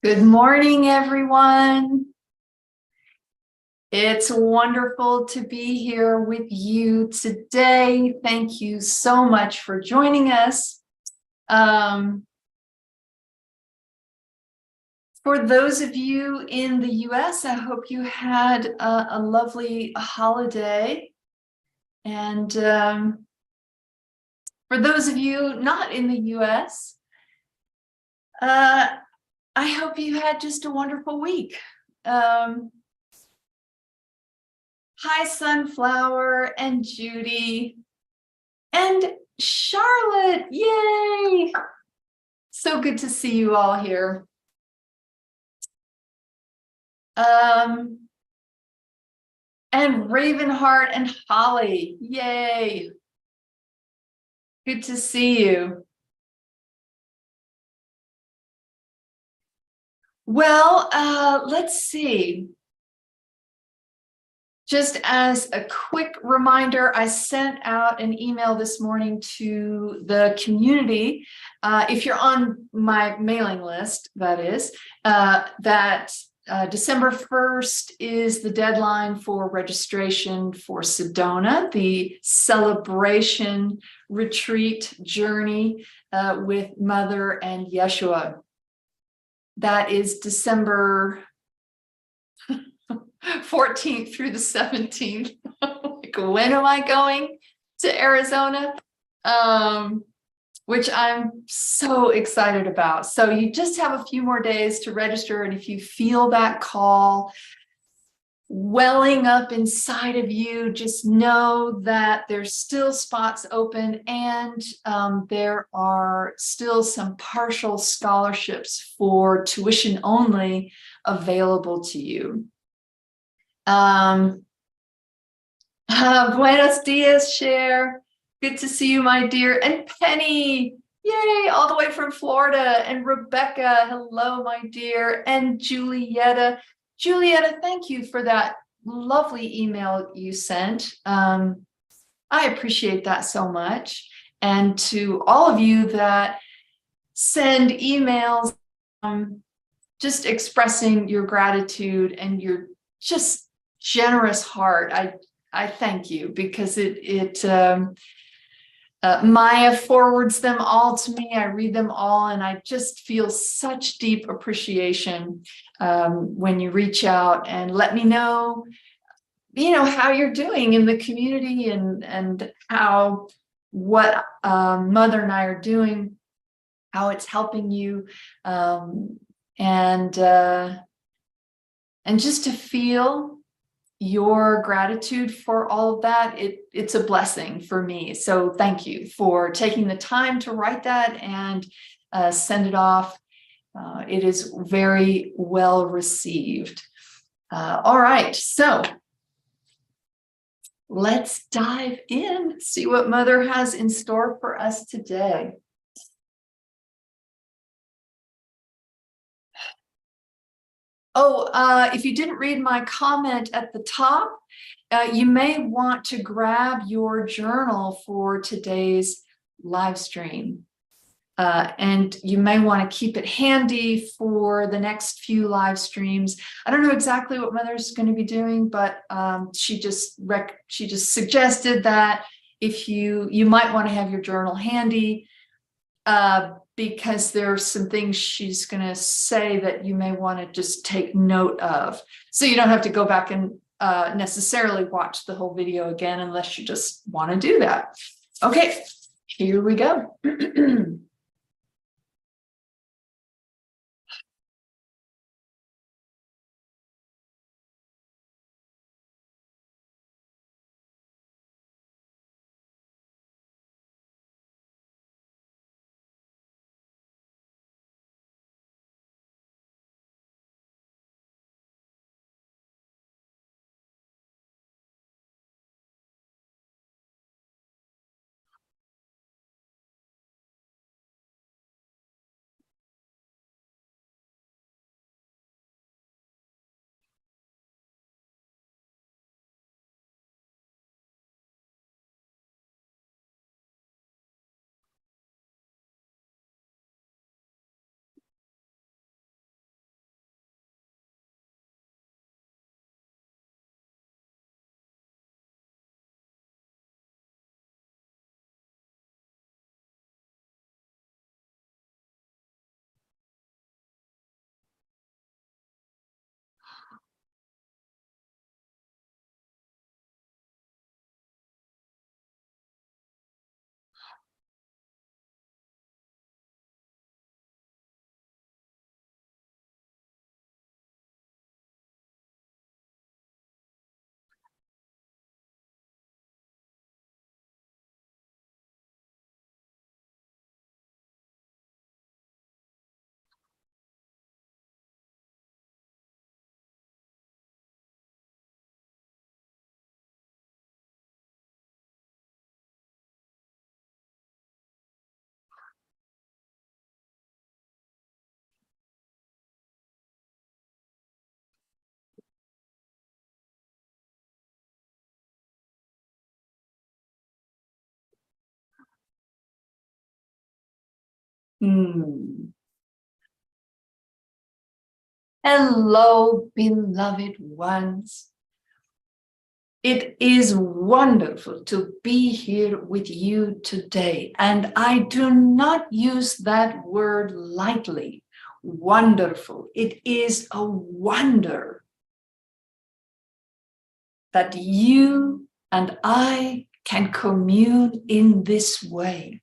Good morning, everyone. It's wonderful to be here with you today. Thank you so much for joining us. For those of you in the US, I hope you had a lovely holiday. And for those of you not in the US, I hope you had just a wonderful week. Hi, Sunflower and Judy and Charlotte. Yay! So good to see you all here. And Ravenheart and Holly. Yay! Good to see you. Well, let's see. Just as a quick reminder, I sent out an email this morning to the community. If you're on my mailing list, that is, December 1st is the deadline for registration for Sedona, the celebration retreat journey with Mother and Yeshua. That is December 14th through the 17th. Like, when am I going to Arizona? Which I'm so excited about. So you just have a few more days to register. And if you feel that call welling up inside of you, just know that there's still spots open, and there are still some partial scholarships for tuition only available to you. Buenos dias, Cher. Good to see you, my dear. And Penny, yay, all the way from Florida. And Rebecca, hello, my dear. And Julietta. Julietta, thank you for that lovely email you sent. I appreciate that so much. And to all of you that send emails, just expressing your gratitude and your just generous heart. I thank you, because Maya forwards them all to me. I read them all, and I just feel such deep appreciation when you reach out and let me know, how you're doing in the community, and how what Mother and I are doing, how it's helping you, and just to feel your gratitude for all of that. It's a blessing for me. So thank you for taking the time to write that and send it off. It is very well received. All right, so let's dive in, see what Mother has in store for us today. Oh, if you didn't read my comment at the top, you may want to grab your journal for today's live stream. And you may want to keep it handy for the next few live streams. I don't know exactly what Mother's going to be doing, but she just suggested that if you might want to have your journal handy, because there are some things she's going to say that you may want to just take note of. So you don't have to go back and necessarily watch the whole video again, unless you just want to do that. Okay, here we go. Mm. Hello, beloved ones. It is wonderful to be here with you today. And I do not use that word lightly. Wonderful. It is a wonder that you and I can commune in this way.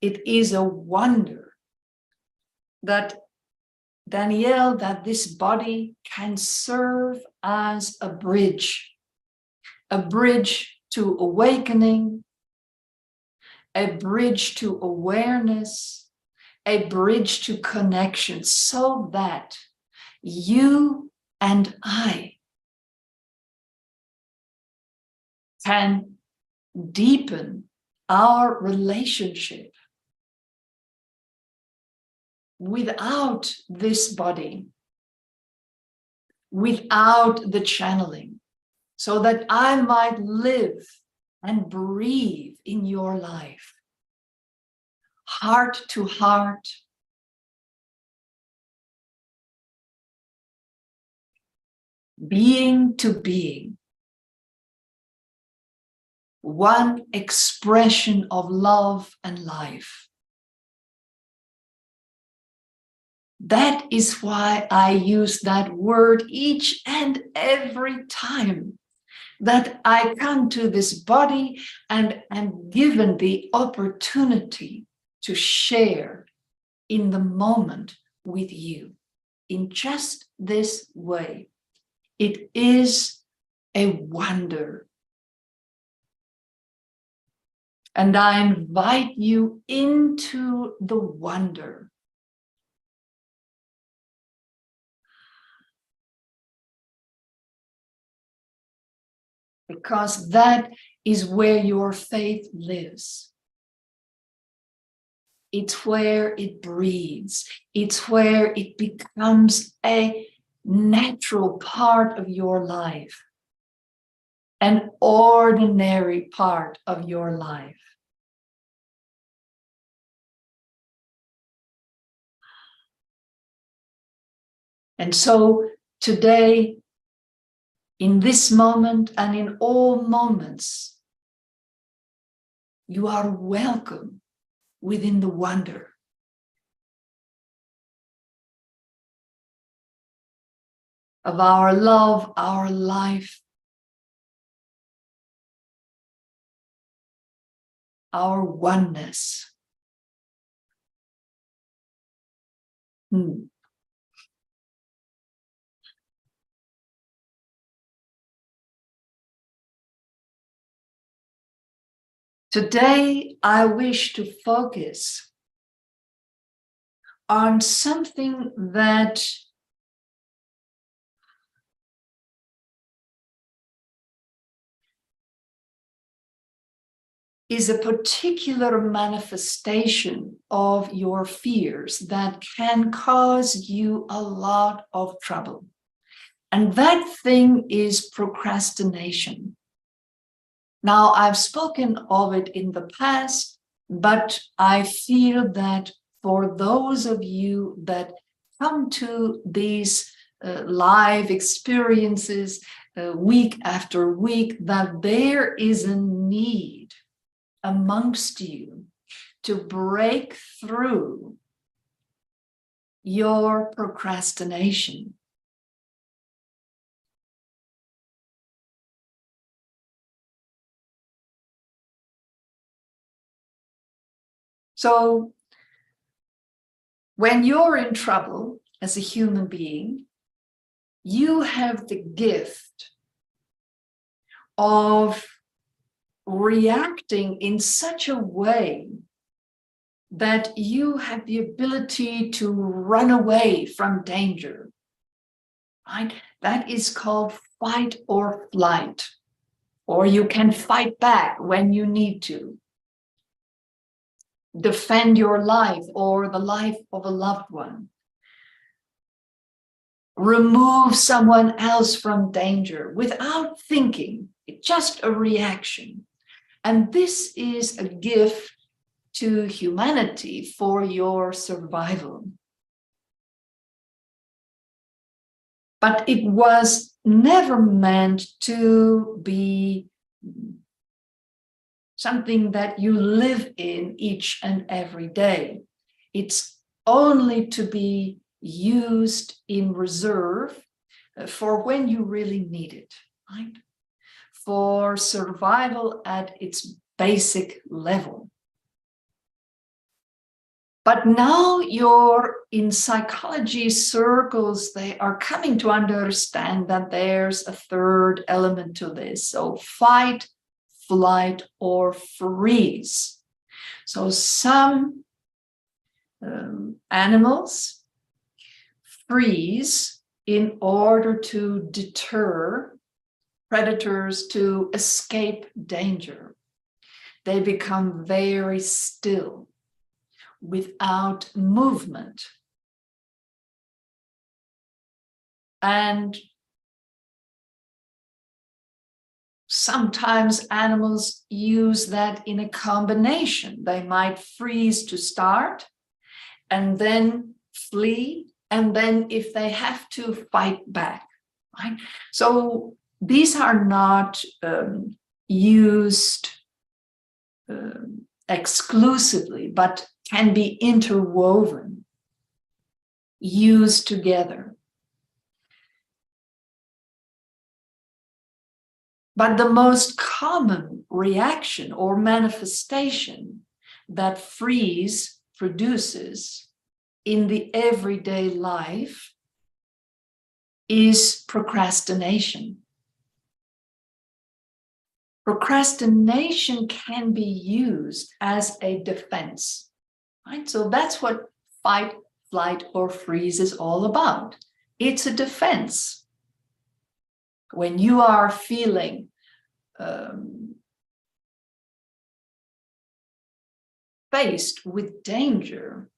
It is a wonder that Danielle, that this body can serve as a bridge to awakening, a bridge to awareness, a bridge to connection, so that you and I can deepen our relationship without this body, without the channeling, so that I might live and breathe in your life, heart to heart, being to being, one expression of love and life. That is why I use that word each and every time that I come to this body and am given the opportunity to share in the moment with you in just this way. It is a wonder. And I invite you into the wonder. Because that is where your faith lives. It's where it breathes. It's where it becomes a natural part of your life, an ordinary part of your life. And so today, in this moment and in all moments, you are welcome within the wonder of our love, our life, our oneness. Today, I wish to focus on something that is a particular manifestation of your fears that can cause you a lot of trouble. And that thing is procrastination. Now, I've spoken of it in the past, but I feel that for those of you that come to these live experiences week after week, that there is a need amongst you to break through your procrastination. So when you're in trouble as a human being, you have the gift of reacting in such a way that you have the ability to run away from danger, right? That is called fight or flight, or you can fight back when you need to. Defend your life or the life of a loved one. Remove someone else from danger without thinking. It's just a reaction. And this is a gift to humanity for your survival. But it was never meant to be something that you live in each and every day. It's only to be used in reserve for when you really need it, right? For survival at its basic level. But now you're in psychology circles, they are coming to understand that there's a third element to this. So fight, flight, or freeze. So some animals freeze in order to deter predators to escape danger. They become very still, without movement. And sometimes animals use that in a combination. They might freeze to start and then flee, and then if they have to, fight back, right? So these are not used exclusively, but can be interwoven, used together. But the most common reaction or manifestation that freeze produces in the everyday life is procrastination. Procrastination can be used as a defense, right? So that's what fight, flight, or freeze is all about. It's a defense. When you are feeling faced with danger,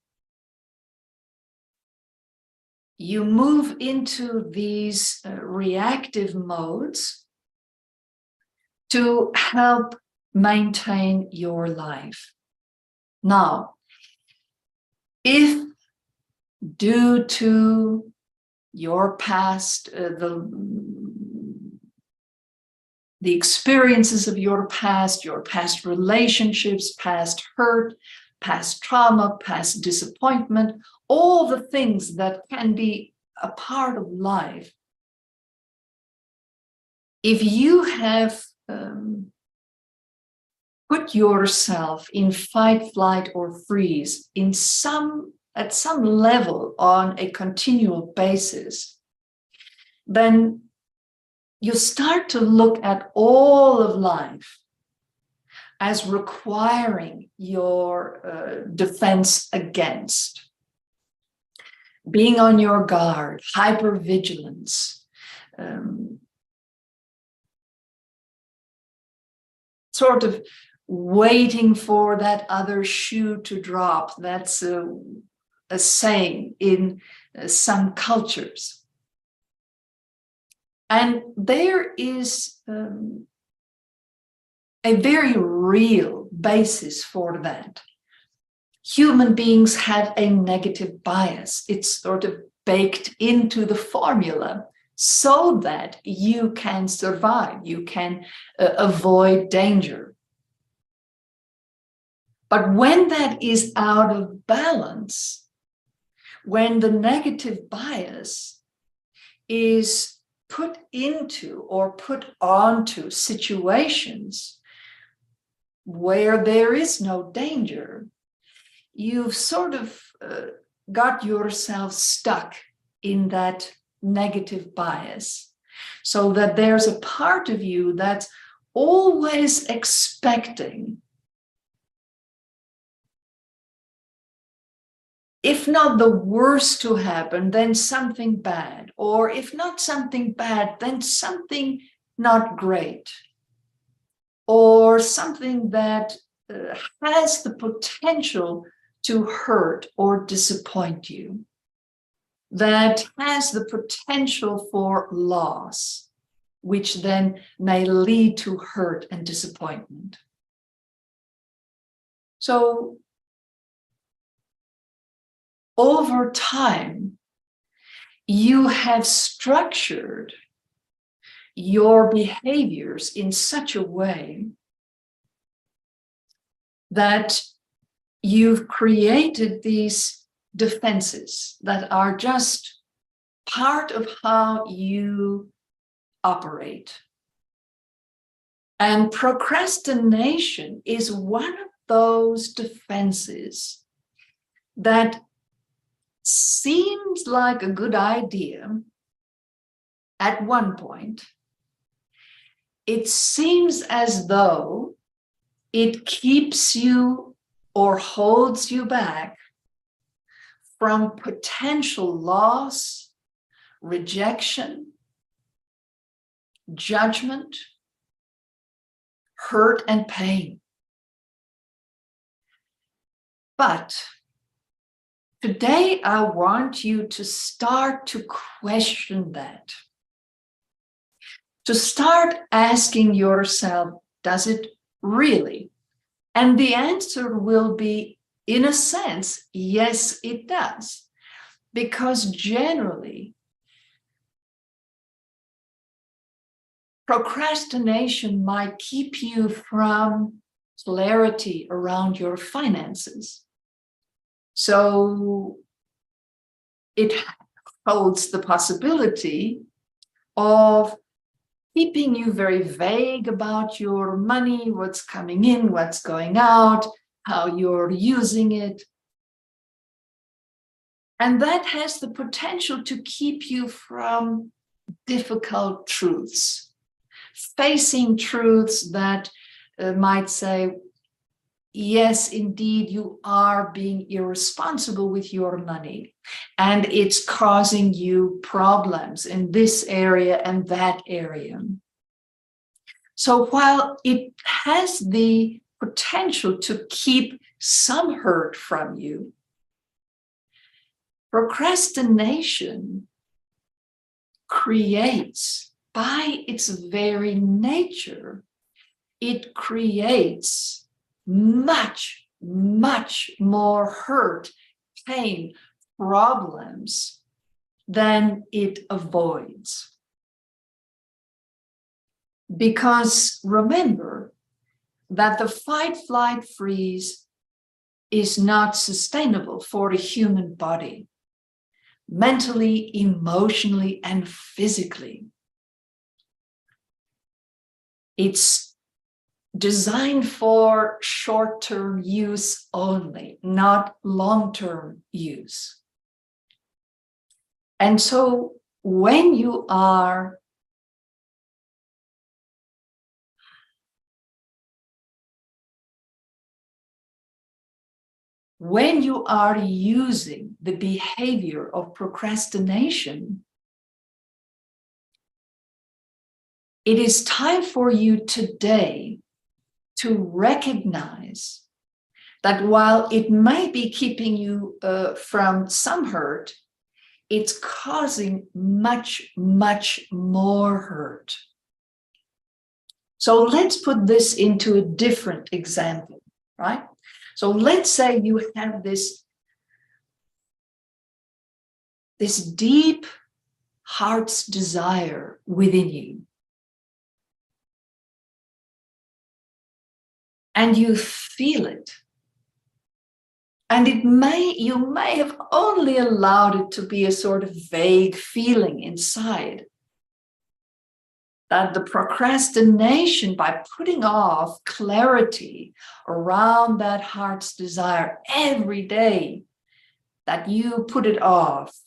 you move into these reactive modes to help maintain your life. Now, if due to your past, the experiences of your past relationships, past hurt, past trauma, past disappointment, all the things that can be a part of life, if you have put yourself in fight, flight, or freeze at some level on a continual basis, then you start to look at all of life as requiring your defense against. Being on your guard, hypervigilance, sort of waiting for that other shoe to drop. That's a saying in some cultures. And there is a very real basis for that. Human beings have a negative bias. It's sort of baked into the formula so that you can survive, you can avoid danger. But when that is out of balance, when the negative bias is put into or put onto situations where there is no danger, you've sort of got yourself stuck in that negative bias, so that there's a part of you that's always expecting, if not the worst to happen, then something bad, or if not something bad, then something not great, or something that has the potential to hurt or disappoint you, that has the potential for loss, which then may lead to hurt and disappointment. So over time, you have structured your behaviors in such a way that you've created these defenses that are just part of how you operate. And procrastination is one of those defenses that seems like a good idea at one point. It seems as though it keeps you or holds you back from potential loss, rejection, judgment, hurt, and pain. But today, I want you to start to question that. To start asking yourself, does it really? And the answer will be, in a sense, yes, it does. Because generally, procrastination might keep you from clarity around your finances. So it holds the possibility of keeping you very vague about your money, what's coming in, what's going out, how you're using it. And that has the potential to keep you from difficult truths, facing truths that might say, yes, indeed, you are being irresponsible with your money, and it's causing you problems in this area and that area. So while it has the potential to keep some hurt from you, procrastination creates, by its very nature, it creates much, much more hurt, pain, problems than it avoids. Because remember that the fight, flight, freeze is not sustainable for the human body, mentally, emotionally, and physically. It's designed for short-term use only, not long-term use. And so when you are using the behavior of procrastination, it is time for you today to recognize that while it may be keeping you from some hurt, it's causing much, much more hurt. So let's put this into a different example, right? So let's say you have this deep heart's desire within you. And you feel it. And you may have only allowed it to be a sort of vague feeling inside. That the procrastination, by putting off clarity around that heart's desire every day, that you put it off,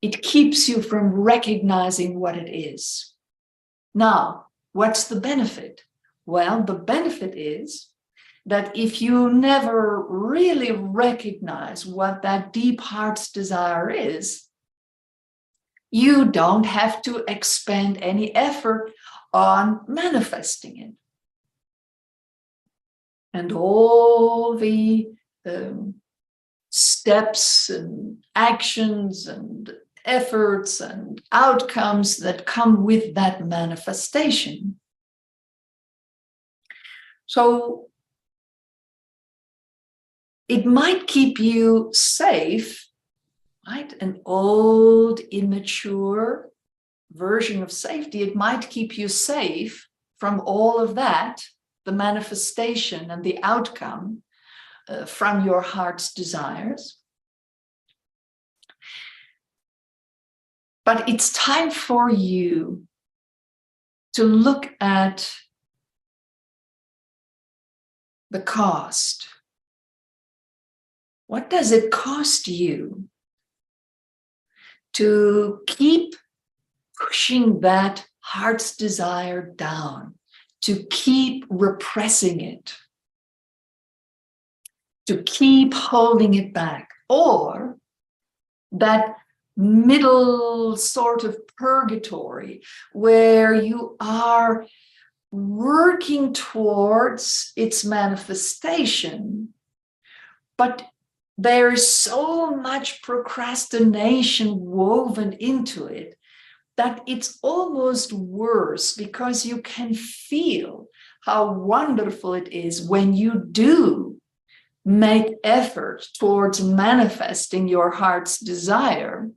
it keeps you from recognizing what it is. Now, what's the benefit? Well, the benefit is that if you never really recognize what that deep heart's desire is, you don't have to expend any effort on manifesting it. And all the steps and actions and efforts and outcomes that come with that manifestation. So it might keep you safe, right? An old, immature version of safety, it might keep you safe from all of that, the manifestation and the outcome from your heart's desires. But it's time for you to look at the cost. What does it cost you to keep pushing that heart's desire down, to keep repressing it, to keep holding it back, or that middle sort of purgatory where you are working towards its manifestation, but there is so much procrastination woven into it that it's almost worse, because you can feel how wonderful it is when you do make effort towards manifesting your heart's desire.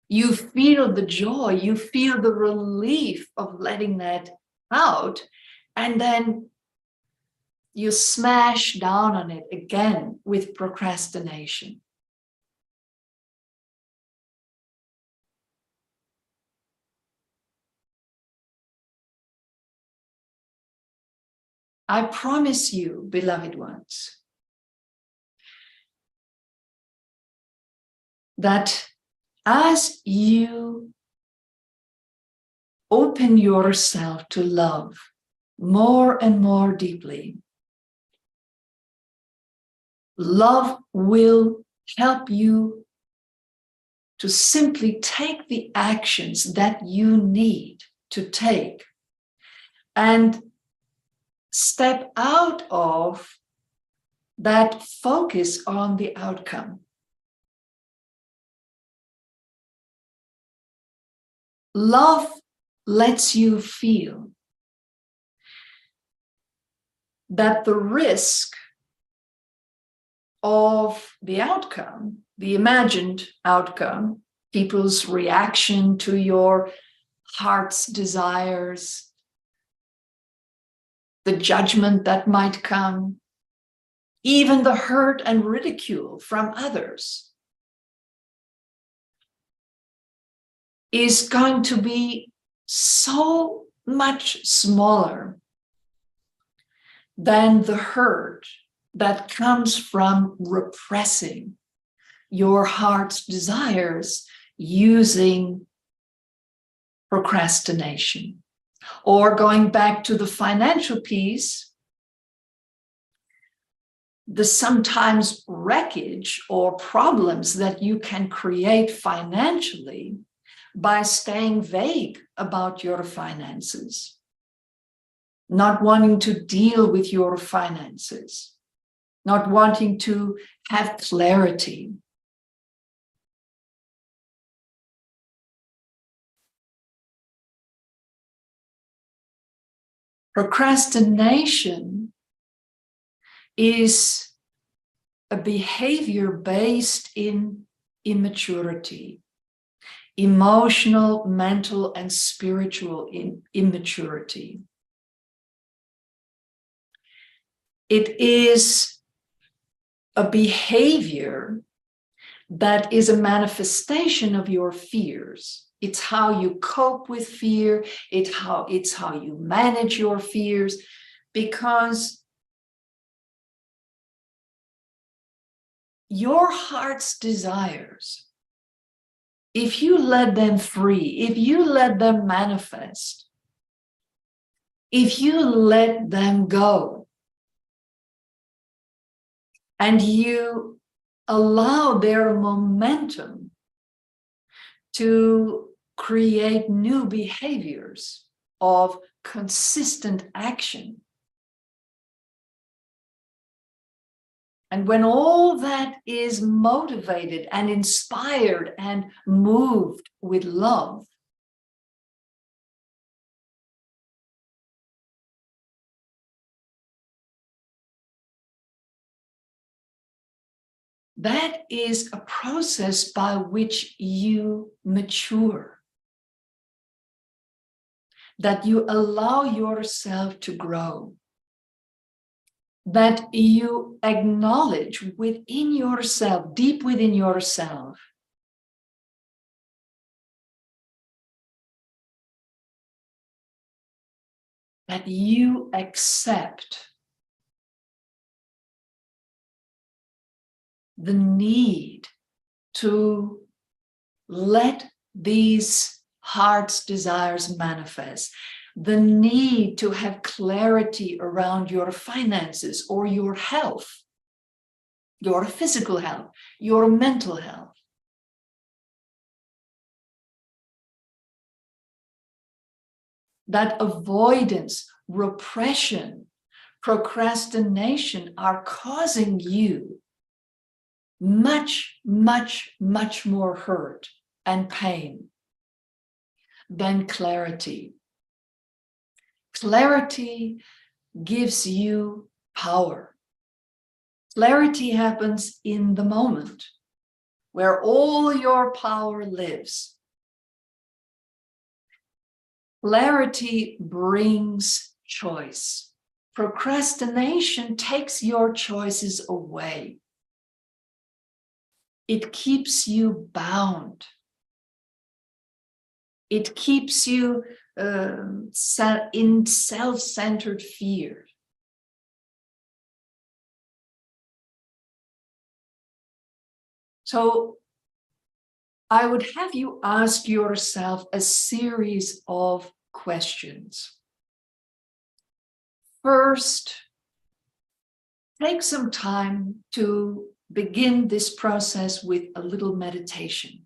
You feel the joy, you feel the relief of letting that out, and then you smash down on it again with procrastination. I promise you, beloved ones, that as you open yourself to love more and more deeply, love will help you to simply take the actions that you need to take and step out of that focus on the outcome. Love lets you feel that the risk of the outcome, the imagined outcome, people's reaction to your heart's desires, the judgment that might come, even the hurt and ridicule from others, is going to be so much smaller than the hurt that comes from repressing your heart's desires using procrastination. Or going back to the financial piece, the sometimes wreckage or problems that you can create financially by staying vague about your finances, not wanting to deal with your finances, not wanting to have clarity. Procrastination is a behavior based in immaturity, emotional, mental, and spiritual immaturity. It is a behavior that is a manifestation of your fears. It's how you cope with fear. It's how you manage your fears, because your heart's desires, if you let them free, if you let them manifest, if you let them go, and you allow their momentum to create new behaviors of consistent action. And when all that is motivated and inspired and moved with love, That is a process by which you mature, that you allow yourself to grow, that you acknowledge within yourself, deep within yourself, that you accept the need to let these heart's desires manifest, the need to have clarity around your finances or your health, your physical health, your mental health. That avoidance, repression, procrastination are causing you much, much, much more hurt and pain than clarity. Clarity gives you power. Clarity happens in the moment where all your power lives. Clarity brings choice. Procrastination takes your choices away. It keeps you bound. It keeps you in self-centered fear. So I would have you ask yourself a series of questions. First, take some time to begin this process with a little meditation.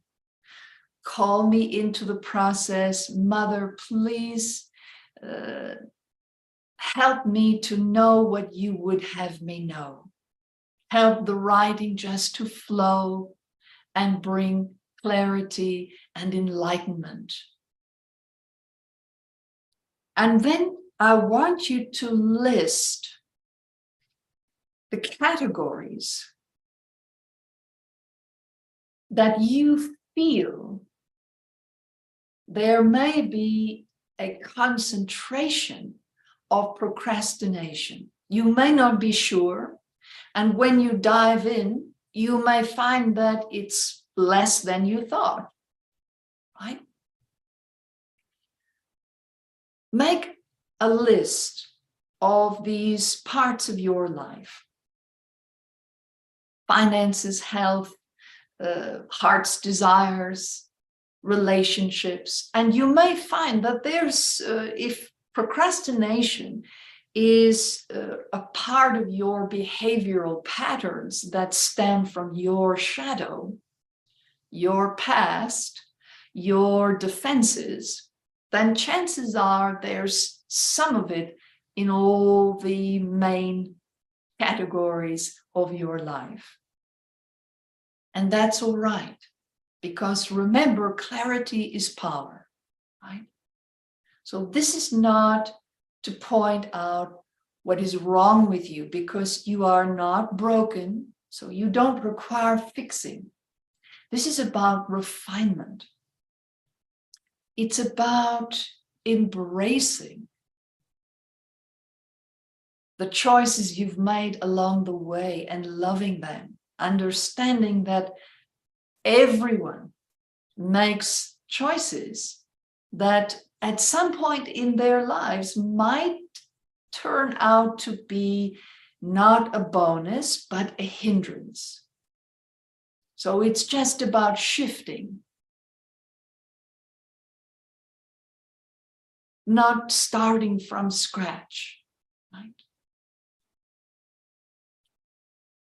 Call me into the process. Mother, please help me to know what you would have me know. Help the writing just to flow and bring clarity and enlightenment. And then I want you to list the categories that you feel there may be a concentration of procrastination. You may not be sure, and when you dive in, you may find that it's less than you thought, right? Make a list of these parts of your life: finances, health, heart's desires, relationships. And you may find that there's, if procrastination is a part of your behavioral patterns that stem from your shadow, your past, your defenses, then chances are there's some of it in all the main categories of your life. And that's all right, because remember, clarity is power, right? So this is not to point out what is wrong with you, because you are not broken, so you don't require fixing. This is about refinement. It's about embracing the choices you've made along the way and loving them, understanding that everyone makes choices that at some point in their lives might turn out to be not a bonus, but a hindrance. So it's just about shifting, not starting from scratch, right?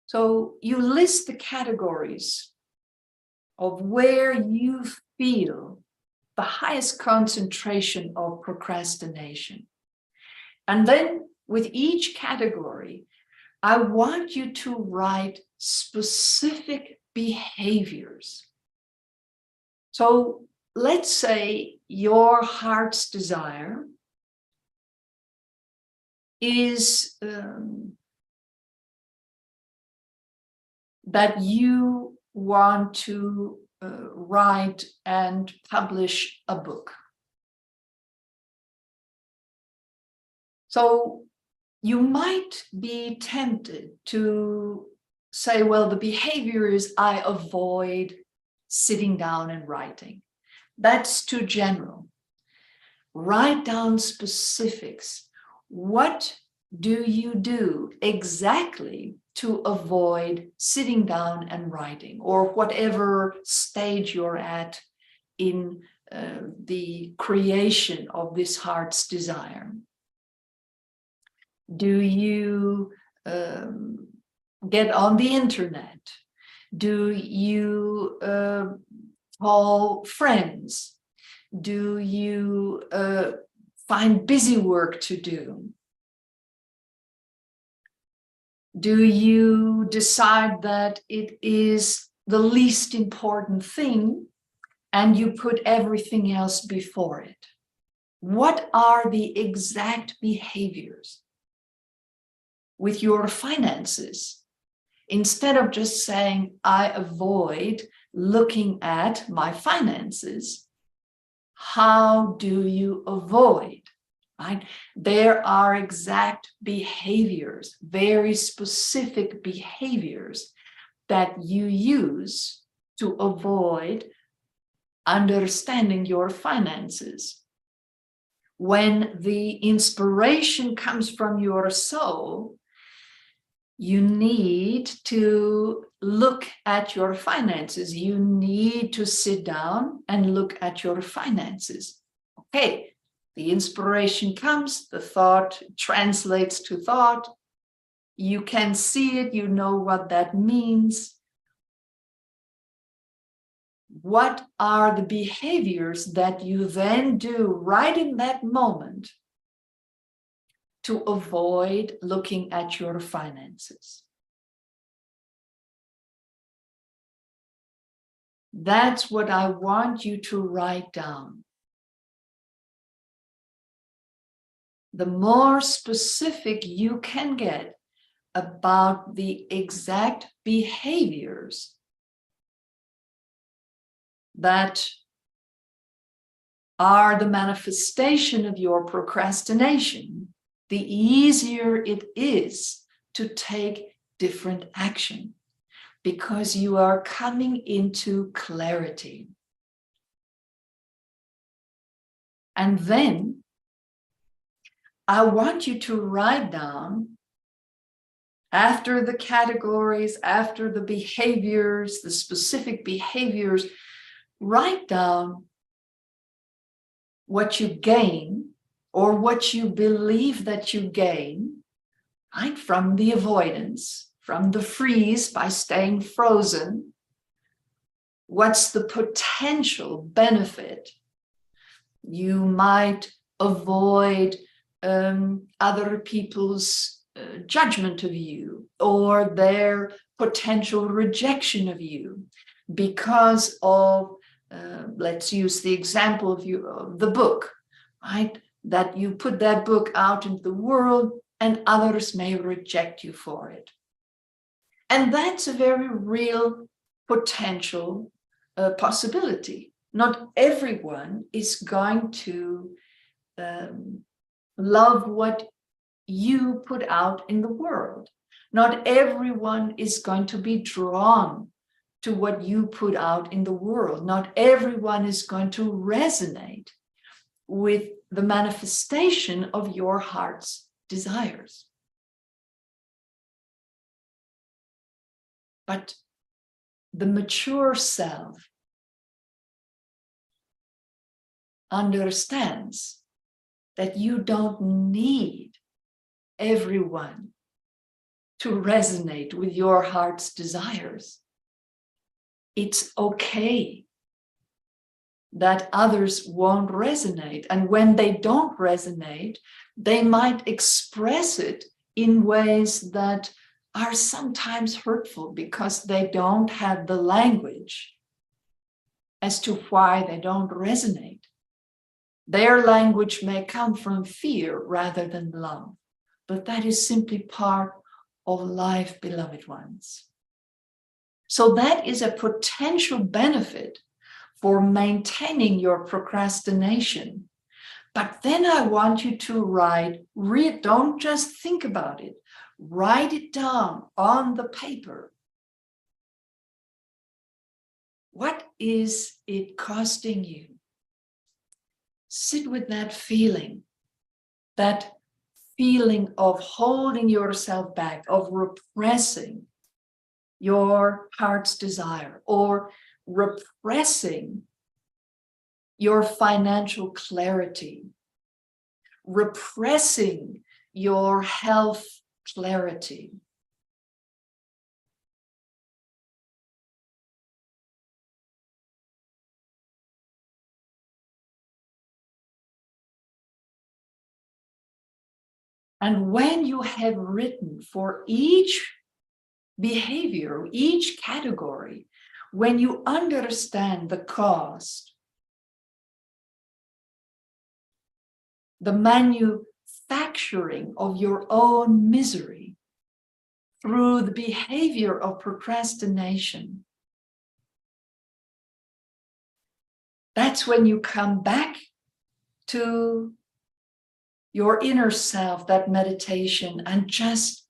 So you list the categories of where you feel the highest concentration of procrastination. And then with each category, I want you to write specific behaviors. So let's say your heart's desire is that you want to write and publish a book. So you might be tempted to say, well, the behavior is I avoid sitting down and writing. That's too general. Write down specifics. What do you do exactly to avoid sitting down and writing, or whatever stage you're at in the creation of this heart's desire? Do you get on the internet? Do you call friends? Do you find busy work to do? Do you decide that it is the least important thing and you put everything else before it? What are the exact behaviors with your finances? Instead of just saying, I avoid looking at my finances, how do you avoid? Right? There are exact behaviors, very specific behaviors that you use to avoid understanding your finances. When the inspiration comes from your soul, you need to look at your finances. You need to sit down and look at your finances. Okay, the inspiration comes, the thought translates to thought. You can see it, you know what that means. What are the behaviors that you then do right in that moment to avoid looking at your finances? That's what I want you to write down. The more specific you can get about the exact behaviors that are the manifestation of your procrastination, the easier it is to take different action, because you are coming into clarity. And then I want you to write down, after the categories, after the behaviors, the specific behaviors, write down what you gain or what you believe that you gain, right, from the avoidance, from the freeze by staying frozen. What's the potential benefit? You might avoid other people's judgment of you or their potential rejection of you because of, let's use the example of the book, right? That you put that book out into the world and others may reject you for it. And that's a very real potential possibility. Not everyone is going to love what you put out in the world. Not everyone is going to be drawn to what you put out in the world. Not everyone is going to resonate with the manifestation of your heart's desires. But the mature self understands that you don't need everyone to resonate with your heart's desires. It's okay that others won't resonate. And when they don't resonate, they might express it in ways that are sometimes hurtful because they don't have the language as to why they don't resonate. Their language may come from fear rather than love, but that is simply part of life, beloved ones. So that is a potential benefit for maintaining your procrastination. But then I want you to don't just think about it, write it down on the paper. What is it costing you? Sit with that feeling of holding yourself back, of repressing your heart's desire, or repressing your financial clarity, repressing your health clarity. And when you have written for each behavior, each category, when you understand the cost, the manufacturing of your own misery through the behavior of procrastination, that's when you come back to your inner self, that meditation, and just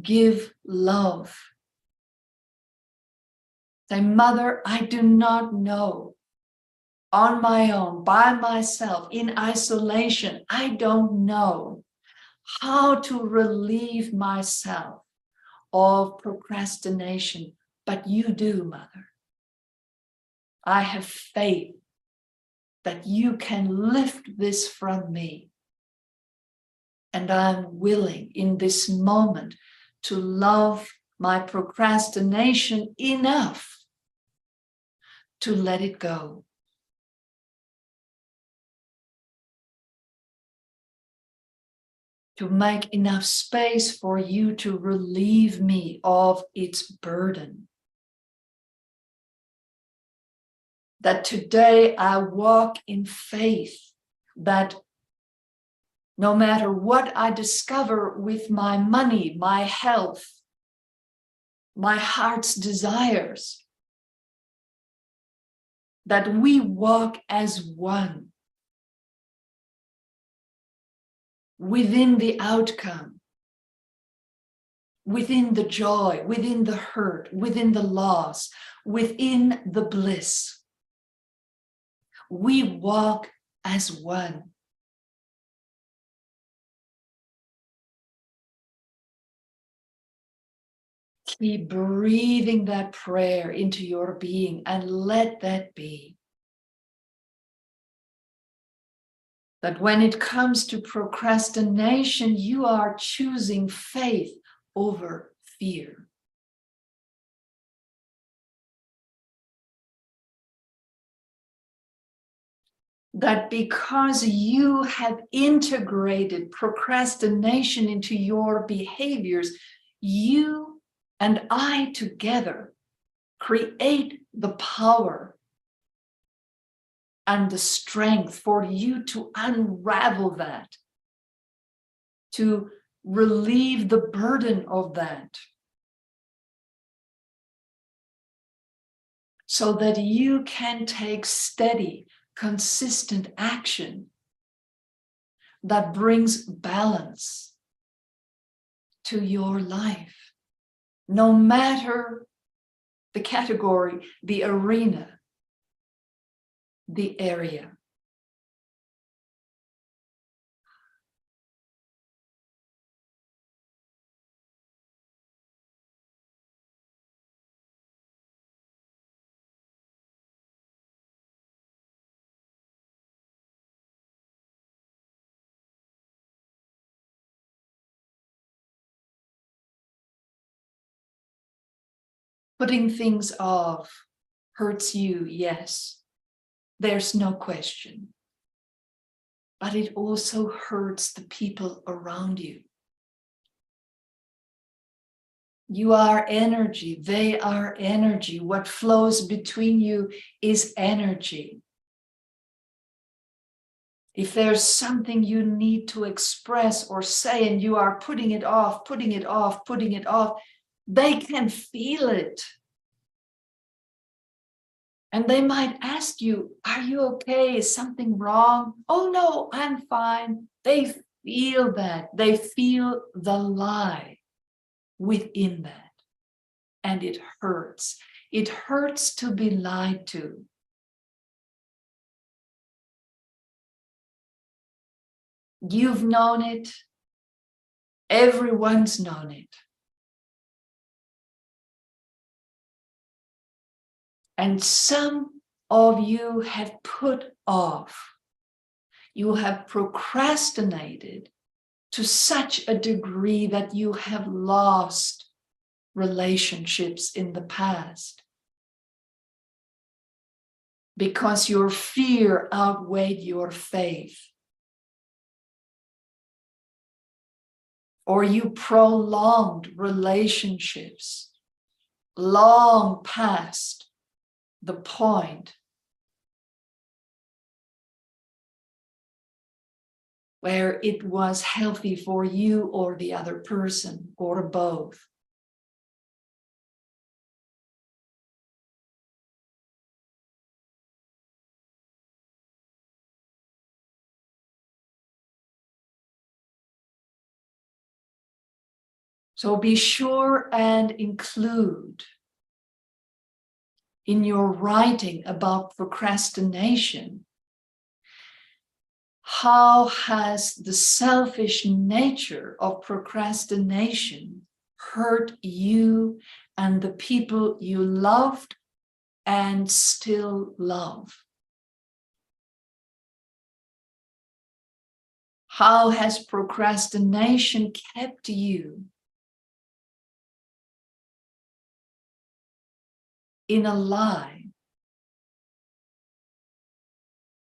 give love. Say, Mother, I do not know on my own, by myself, in isolation, I don't know how to relieve myself of procrastination, but you do, Mother. I have faith that you can lift this from me. And I'm willing in this moment to love my procrastination enough to let it go. To make enough space for you to relieve me of its burden. That today I walk in faith that no matter what I discover with my money, my health, my heart's desires, that we walk as one within the outcome, within the joy, within the hurt, within the loss, within the bliss. We walk as one. Keep breathing that prayer into your being and let that be. That when it comes to procrastination, you are choosing faith over fear. That because you have integrated procrastination into your behaviors, you and I together create the power and the strength for you to unravel that, to relieve the burden of that, so that you can take steady, consistent action that brings balance to your life. No matter the category, the arena, the area. Putting things off hurts you, yes. There's no question. But it also hurts the people around you. You are energy, they are energy. What flows between you is energy. If there's something you need to express or say and you are putting it off, they can feel it. And they might ask you, are you okay? Is something wrong? Oh no, I'm fine. They feel that. They feel the lie within that. And it hurts. It hurts to be lied to. You've known it. Everyone's known it. And some of you have put off. You have procrastinated to such a degree that you have lost relationships in the past because your fear outweighed your faith. Or you prolonged relationships long past the point where it was healthy for you or the other person or both. So be sure and include in your writing about procrastination, how has the selfish nature of procrastination hurt you and the people you loved and still love? How has procrastination kept you in a lie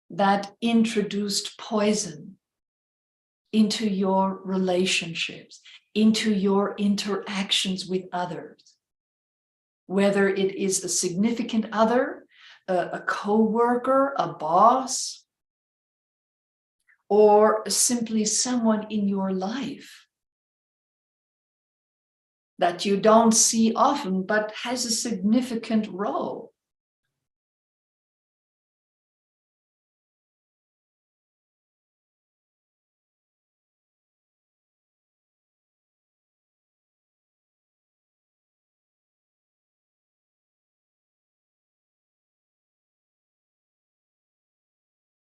that introduced poison into your relationships, into your interactions with others? Whether it is a significant other, a co-worker, a boss, or simply someone in your life that you don't see often but has a significant role.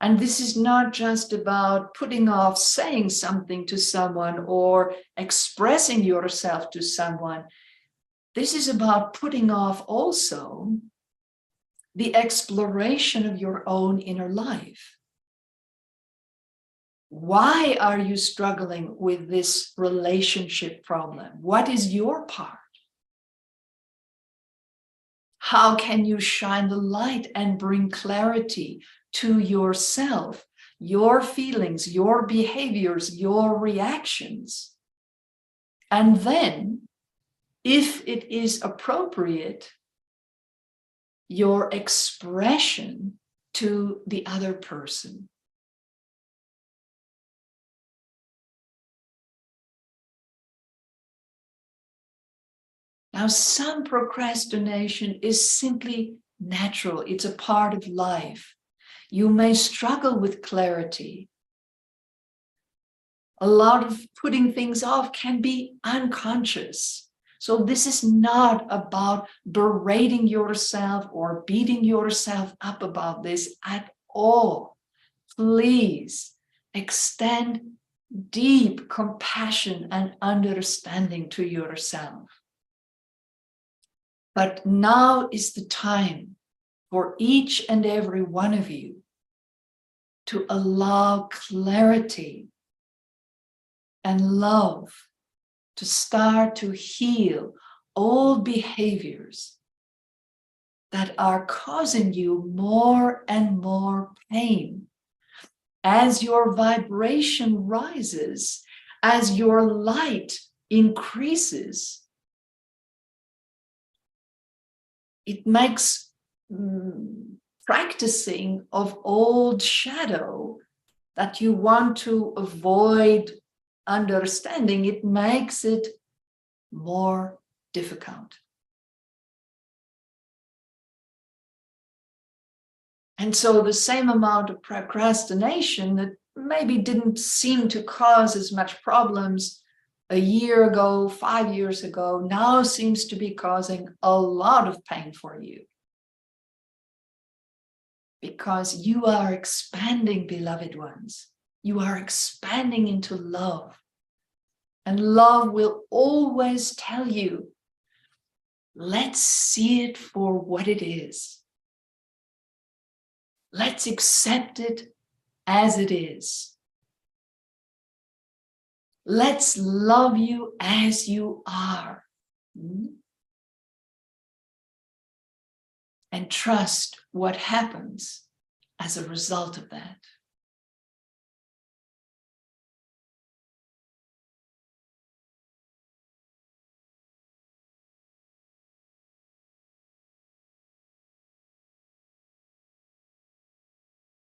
And this is not just about putting off saying something to someone or expressing yourself to someone. This is about putting off also the exploration of your own inner life. Why are you struggling with this relationship problem? What is your part? How can you shine the light and bring clarity to yourself, your feelings, your behaviors, your reactions? And then, if it is appropriate, your expression to the other person. Now, some procrastination is simply natural. It's a part of life. You may struggle with clarity. A lot of putting things off can be unconscious. So this is not about berating yourself or beating yourself up about this at all. Please extend deep compassion and understanding to yourself. But now is the time for each and every one of you to allow clarity and love to start to heal old behaviors that are causing you more and more pain. As your vibration rises, as your light increases, it makes practicing of old shadow that you want to avoid understanding, it makes it more difficult. And so the same amount of procrastination that maybe didn't seem to cause as much problems a year ago, 5 years ago, now seems to be causing a lot of pain for you. Because you are expanding, beloved ones. You are expanding into love. And love will always tell you, let's see it for what it is. Let's accept it as it is. Let's love you as you are. And trust what happens as a result of that.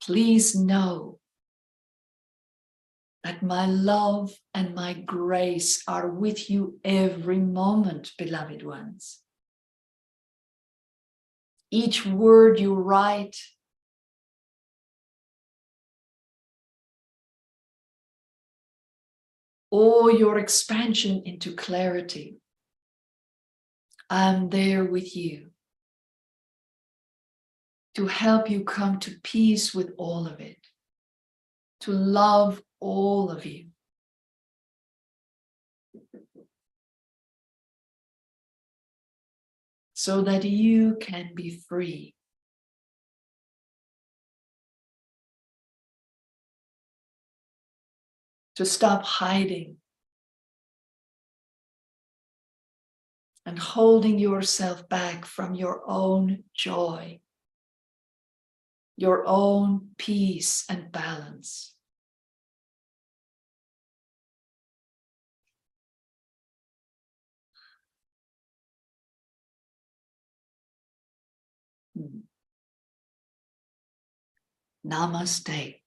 Please know that my love and my grace are with you every moment, beloved ones. Each word you write, all your expansion into clarity, I'm there with you to help you come to peace with all of it, to love all of you. So that you can be free. To stop hiding and holding yourself back from your own joy, your own peace and balance. Namaste.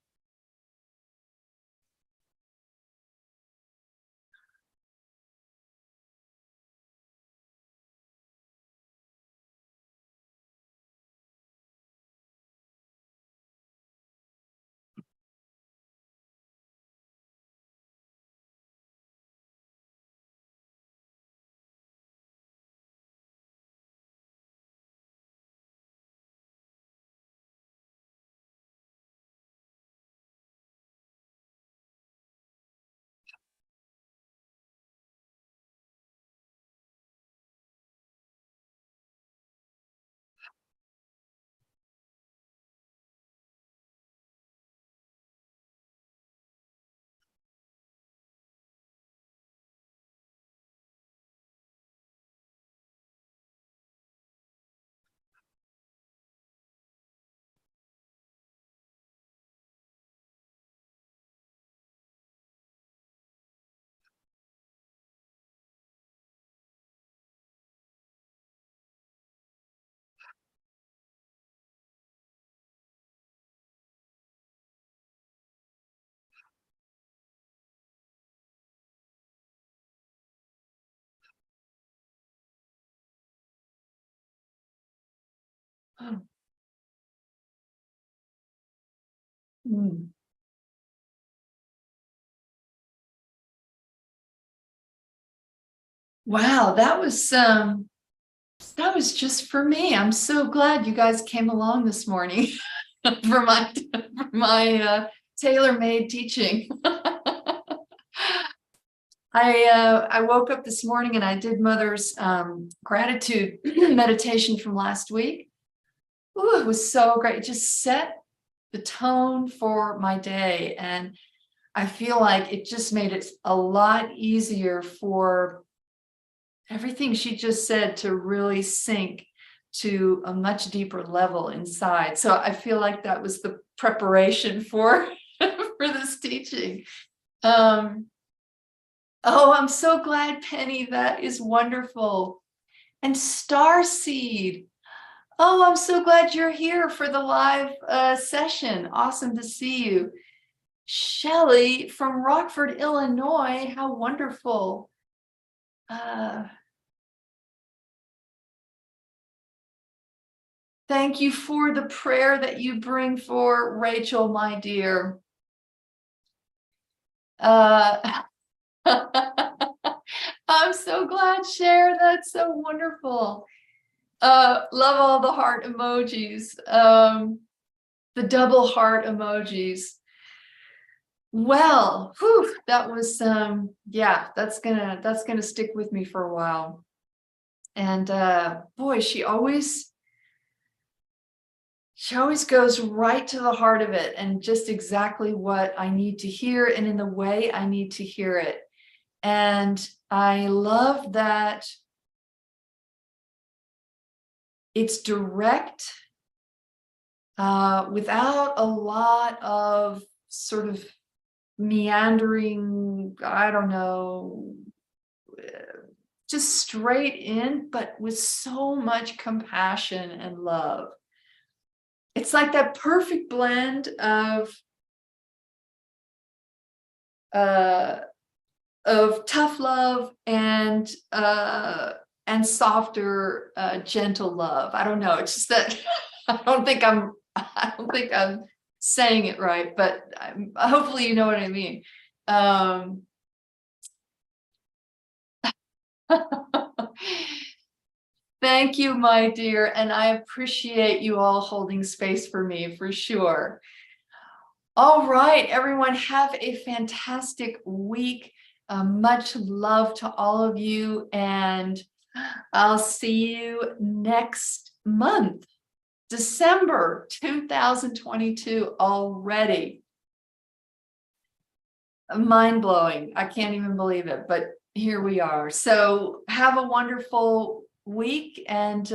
Oh. Wow, that was just for me. I'm so glad you guys came along this morning for my tailor-made teaching. I woke up this morning and I did Mother's gratitude meditation from last week. Ooh, it was so great. It just set the tone for my day, and I feel like it just made it a lot easier for everything she just said to really sink to a much deeper level inside. So I feel like that was the preparation for for this teaching. Oh, I'm so glad, Penny. That is wonderful. And Starseed. Oh, I'm so glad you're here for the live session. Awesome to see you. Shelley from Rockford, Illinois. How wonderful. Thank you for the prayer that you bring for Rachel, my dear. I'm so glad, Cher. That's so wonderful. Love all the heart emojis. The double heart emojis. Well, whew, that was yeah, that's gonna stick with me for a while. And boy, she always goes right to the heart of it, and just exactly what I need to hear and in the way I need to hear it. And I love that it's direct, without a lot of sort of meandering, I don't know, just straight in, but with so much compassion and love. It's like that perfect blend of tough love and softer, gentle love. I don't know. It's just that I don't think I'm saying it right, but hopefully you know what I mean. Thank you, my dear, and I appreciate you all holding space for me for sure. All right, everyone, have a fantastic week. Much love to all of you, and I'll see you next month, December 2022 already. Mind-blowing. I can't even believe it, but here we are. So have a wonderful week, and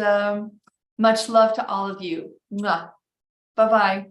much love to all of you. Bye-bye.